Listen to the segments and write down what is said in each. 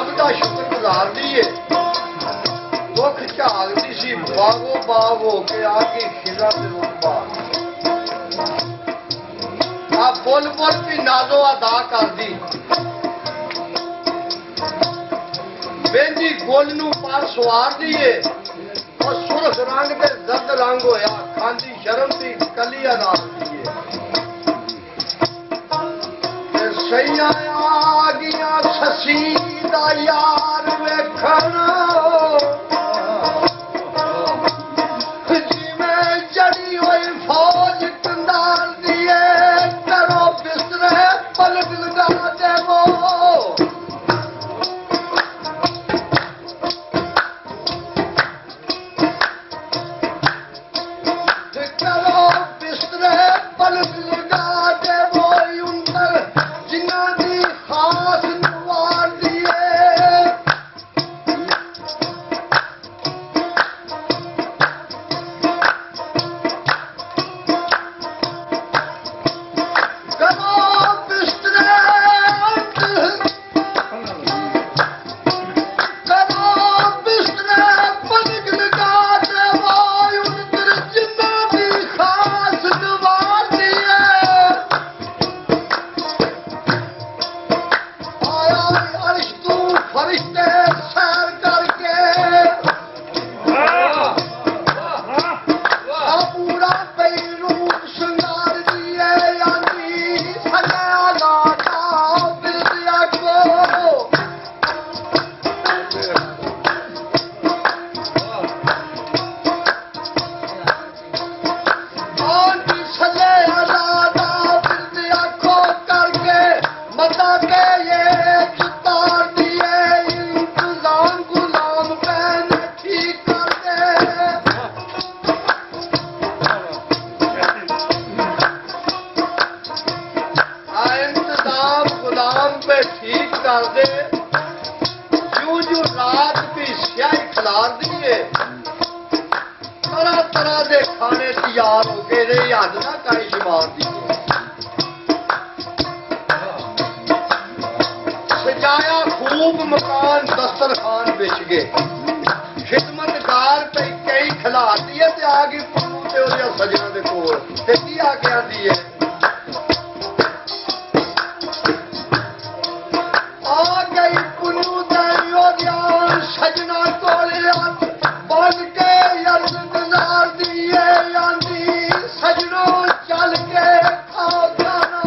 रब का शुक्रगुजार दिए दुख झागती सी बागो बाग हो के आके खिजा आ बुल बुल भी नाजो अदा कर दी बेंदी गुल नू पर सवार दिए और सुरख रंग के जद रंग होया खांदी शर्म दी कली अदा दिए सैया आ गया ससी दा यार वेखण जिवें जड़ी होई फौज कंधार दिए करो बिस्तरे पलट लगा देवो करो बिस्तरे पलट लगा देवो उनकर जिन्ना दी खास नवार दिए करो बिस्तरे करो बिस्तरे पलट लगा देवो उनकर जिन्ना दी खास नवार दिए आया अर्श तू फरिश्ते सैर करके आ पूरा रूप श्रृंगार दिए यानी सजाया लाटा बिरदिया को आंटी सजाया लाटा बिरदिया को करके मता के ये उतार दिए इंतजाम गुलाम पहन ठीक कर दे इंतजाम गुलाम पे ठीक कर दे यूं यूं रात की स्याही खिलार दिए तरह तरह के खाने तैयार हो गए रे हद ना कहीं शुमार दिए सजाया खूब मकान दस्तरखान बिछ गए खिदमतगार पे कई खिला दिए ते आ गई पुन्नू ते ओदे सजना दे कोल ते की आके आंदी है आ गई पुन्नू ते ओदे सजना कोल बन के अर्ज गुजार दिए आंदी सजनो चल के खाओ खाना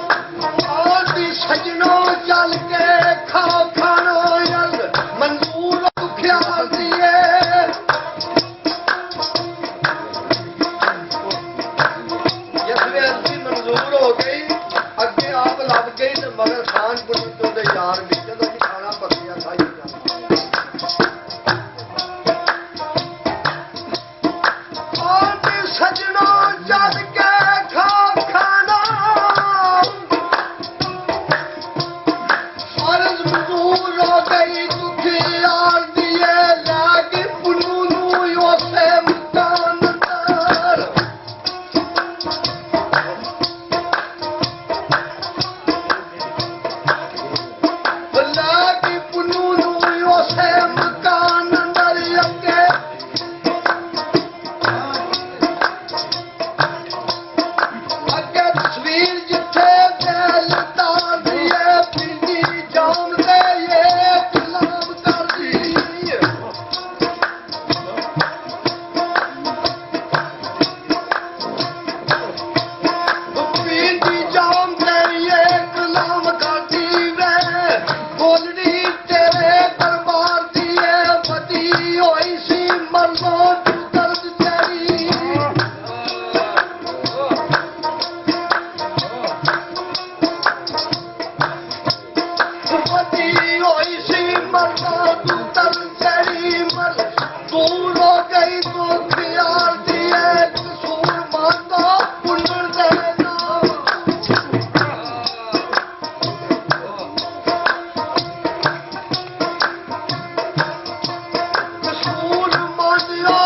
आदि सजनो चल के खाओ खाना यल मंजूर ख्याल दिए जिसमें अर्जी मंजूर हो गई अगे आप लग गई तो मगर खान पुरी तो दे यार भी चलो जी खाना पकिया खाई आदि सजनो चल के खाओ खाना फर्ज मंजूर हो गई दुखी यार दिए लागी पुन्नू नू योसे मकान अंदर लागी पुन्नू नू योसे मकान अंदर अगे अगे तस्वीर जिथे दिल तार दिए पिंडी जाम दे ये गुलाम कर दी पिंडी जाम दे ये गुलाम कर दी वे बोलनी तेरे दरबार दिए बदी होई सी मरनो तू दर्द तेरी बदी होई सी मरनो तू दर्द तेरी मर दूर हो गई तो ख्याल दिए कसूर माता पुनर देना कसूर मानिया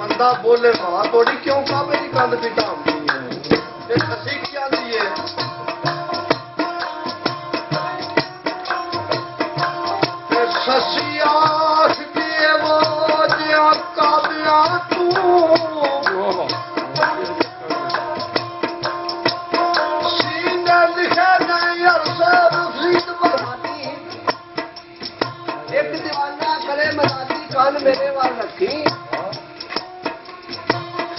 मंदा बोले मां थोड़ी क्यों काबे की कंध पिटा ये ससी की आंदी है ससी आख दिए वो जिया काबिया तू सीने लिखे नहीं अरसे रसीद बनाती एक दीवाना करे मनाती कान मेरे वाल रखी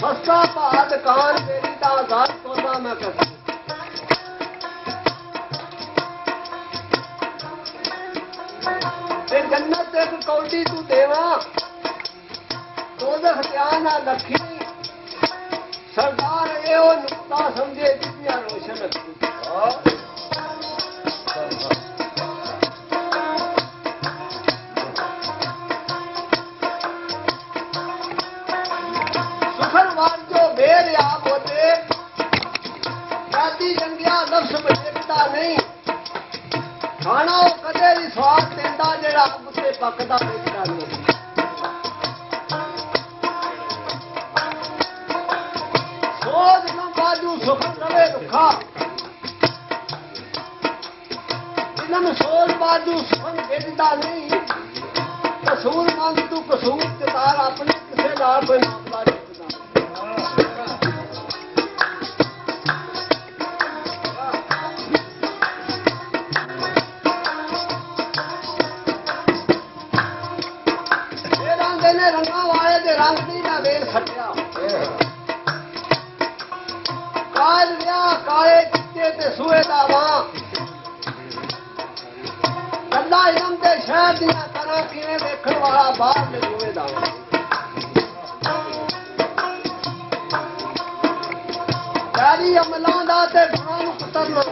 सस्ता भात कान मेरी दादार सोना मैं करती जन्नत एक कौड़ी तू देवा दोजख ध्यान ना रखी सरदार ए नुक्ता समझे दुनिया रोशन रखी सुखरवार जो मेर आप होते जाती जंगिया नफ्स में देखता नहीं खाना वो कदे भी स्वाद देता जेड़ा उत्ते पकदा देखता नहीं सोच न बाजू सुख रवे रुखा इनम सोच बाजू सुख देखता नहीं कसूर मंग तू कसूर के तार अपने किसे नाल कोई मामला देखता रंगा वाले दे रंग दी ना वेल खटिया काल लिया काले चिट्टे ते सुए दा वां गल्ला इलम ते शहर दिया करा किवें देखण वाला बाहर दे सुए दा वां यारी अमलां दा ते गुनाह नूं कुतरना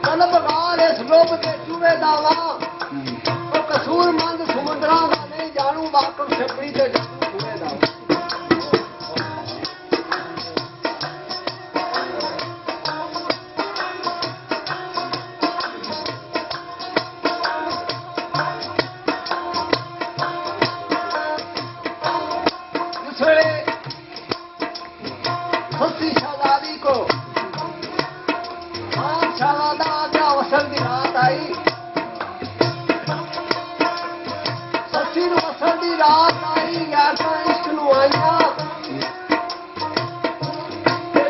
कलब गाल इस लोभ ते चूहे दा वां ओ कसूर मंद समुंदरां दा नहीं जानू बाकम छपड़ी ते जानू हुए दा दूसरे खुशी शहजादी को हाँ शहजादा क्या वसन की रात आई वसंती रात आई यार इश्क नू आईया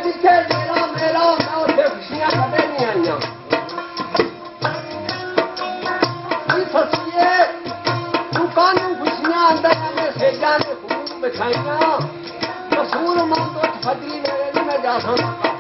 जिथे मेरा मेरा होता उसे खुशियां कदे नहीं आईया फसिए तू कानू खुशियां अंदर आने सेजा ने खूब बिछाइया कसूर मंद फजरी मेरे लिए मैं जा सकता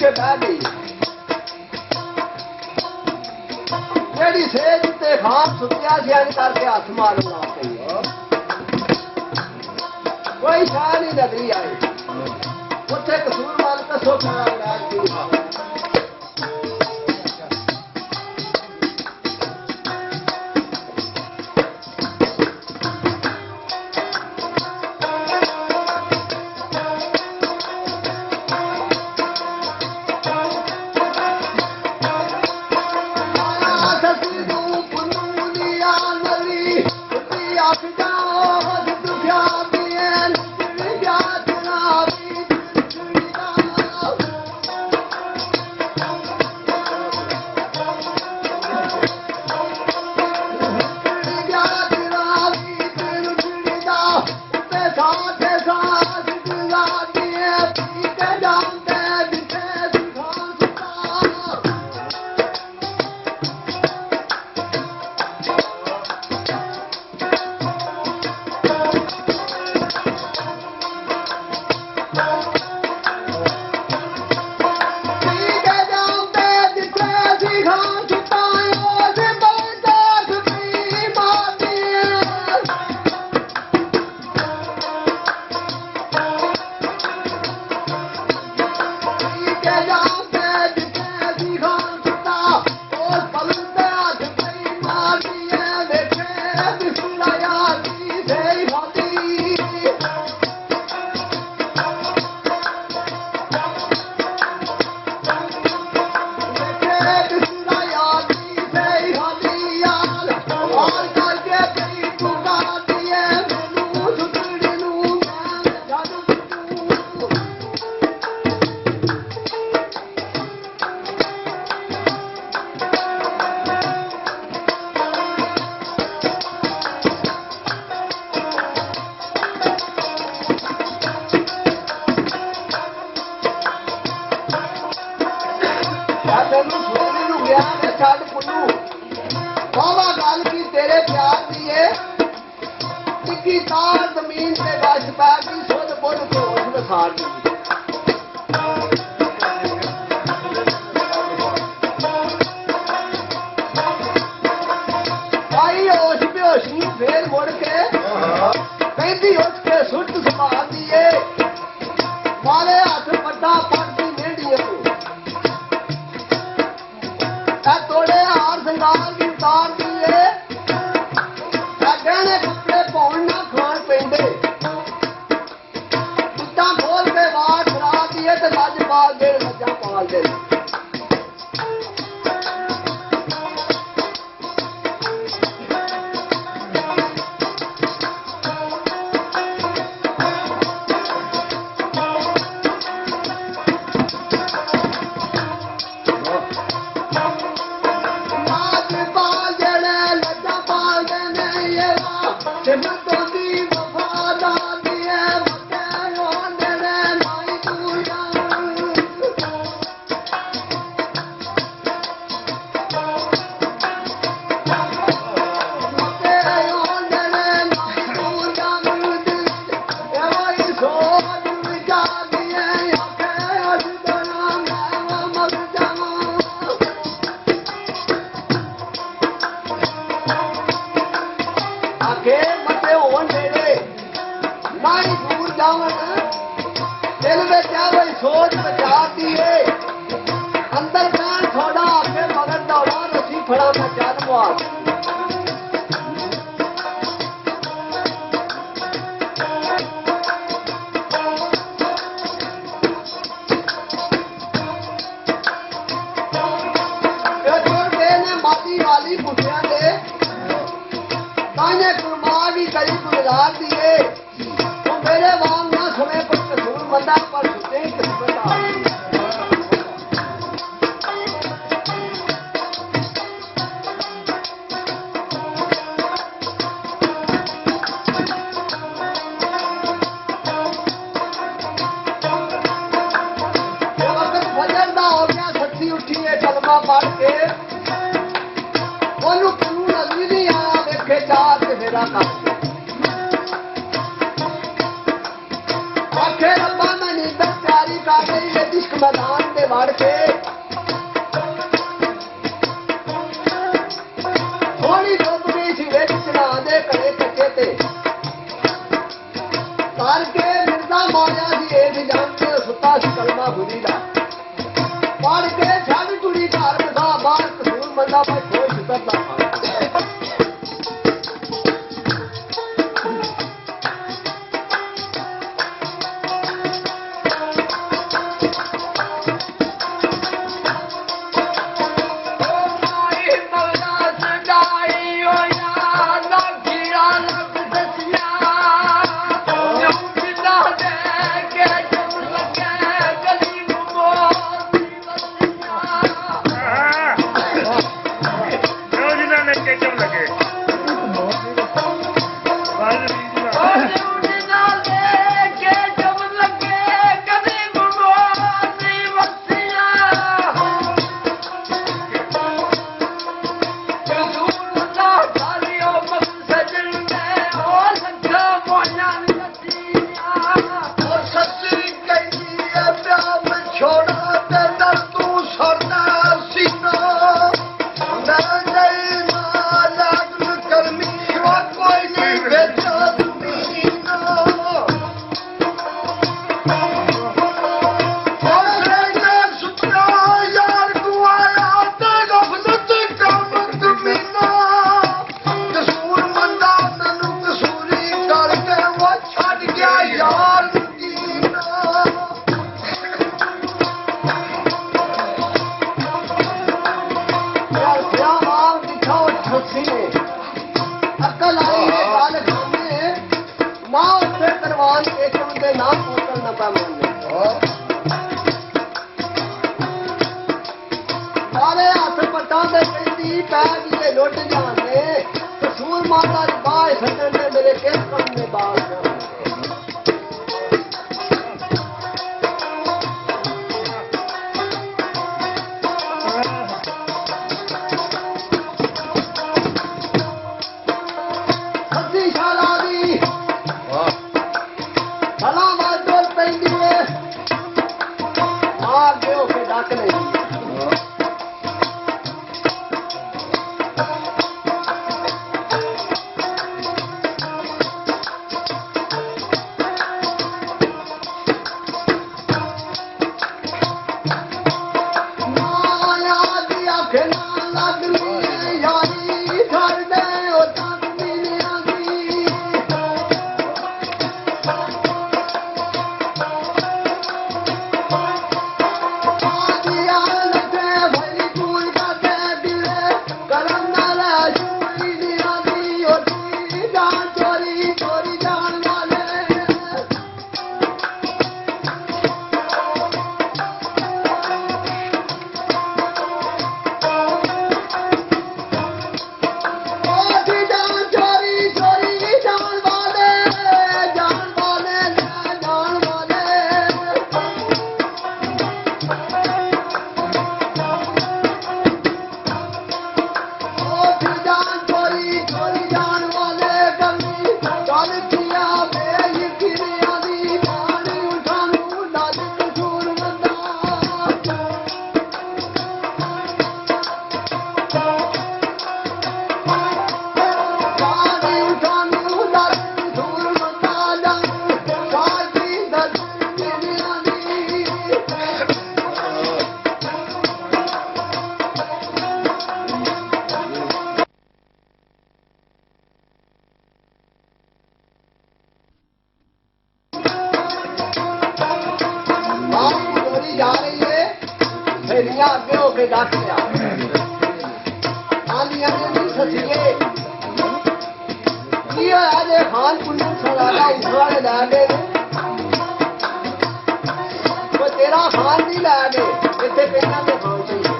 ਕੇ ਬਹਿ ਗਈ। ਜਿਹੜੀ ਸੇਜ ਤੇ ਖਾਨ ਸੁੱਤਿਆ ਸੀ ਇੰਜ ਕਰਕੇ ਹੱਥ ਮਾਰਨ ਲੱਗ ਪਈ। ਕੋਈ ਸ਼ਾਹ ਨਹੀਂ ਨਜ਼ਰੀ ਆਈ। ਉੱਥੇ ਕਸੂਰ ਵਾਲ ਕਸੋ ਖੜਾ ਇਲਾਜ ਦੀ ਜ਼ਮੀਨ ਤੇ ਵਸ ਪੈ ਗਈ ਸੁਧ ਬੁੱਧ ਤੋਂ ਉਸ ਵਿਖਾੜ ਦੀ ਆਈ ਹੋਸ਼ ਬੇਹੋਸ਼ੀ ਫੇਰ ਮੁੜ ਕੇ ਕਹਿੰਦੀ ਉੱਠ ਕੇ ਸੁੱਟ ਸੰਭਾਲ ਦੀਏ ਮਾਰੇ ਹੱਥ ਵੱਡਾ ਪੱਟੀ ਮੇਢੀਏ ਤਾਂ ਤੋੜੇ ਹਾਰ ਸੰਗਾਰ ਦੀ ਉਤਾਰ ਦੀਏ ਤਾਂ ਗਹਿਣੇ ਕੱਪੜੇ ਪਾਉਣ ਨਾ ਖਾਣ ਪੈਂਦੇ ਟੁੱਟਾਂ ਖੋਲ ਕੇ ਬਾਹਰ ਖਰਾ ਦੀਏ ਤੇ ਲੱਜ ਪਾਲ ਦੇ ਲੱਜਾਂ ਪਾਲ ਦੇ सोच बचाती है अंदर कान थोड़ा आके मगर दौड़ा रसी फड़ा मैं जानवर माती वाली कुटिया ने ताने कुर्मा भी कई गुजार दिए तो मेरे वांग ना समय पर कसूर बंदा पर सुते किस्मत आ कलमा पढ़ के ਉਹਨੂੰ ਕਾਨੂੰਨ ਨਜ਼ਰੀ ਨਹੀਂ ਆਇਆ ਵੇਖੇ ਚਾਹ ਤੇ ਮੇਰਾ ਕੰਮ ਆਖੇ ਰੱਬਾ ਮੈਂ ਨੀਂਦਰ ਤਿਆਰੀ ਕਰ ਰਹੀ इश्क मैदान ते वड़ के थोड़ी डोबरी सी विच चला दे घड़े कच्चे ते करके मिर्जा माया दी एज जानते सुता सी कलमा बुरी दा पढ़ के छड़ कुड़ी घर बसा बाहर कसूर मंदा भाई खोश करदा लुट जाने कसूर माता दी बाह छड्डण दे मेरे किस कम दे बाल हसी शाला दी भला मार पैंदी है मार दियो के डक नहीं आगे होके डट लिया आंदियां ने ससिए की होया जे खान कुंडल सलाला उसवाले लै गए वो तेरा खान नहीं लै गए इत्थे पिंडां दे खान चाहिए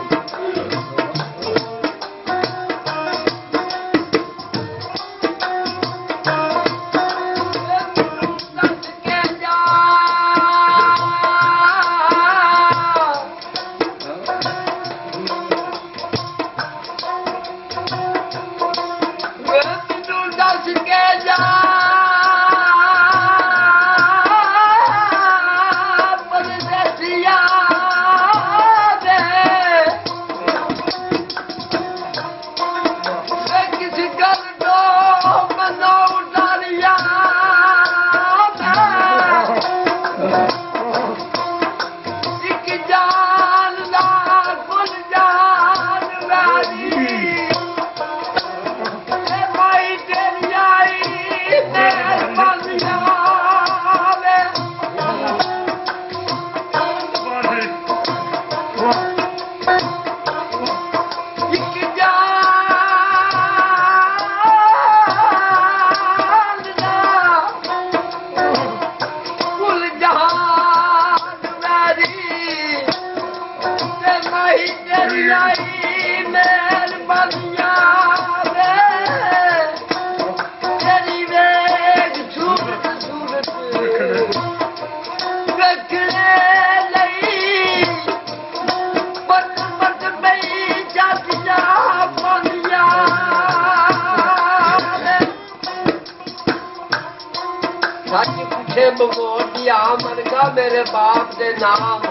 Yeah. हिम मोटिया मनगा मेरे बाप दे नाम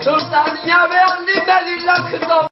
सुल्तानिया वे आंदी मेरी लख तो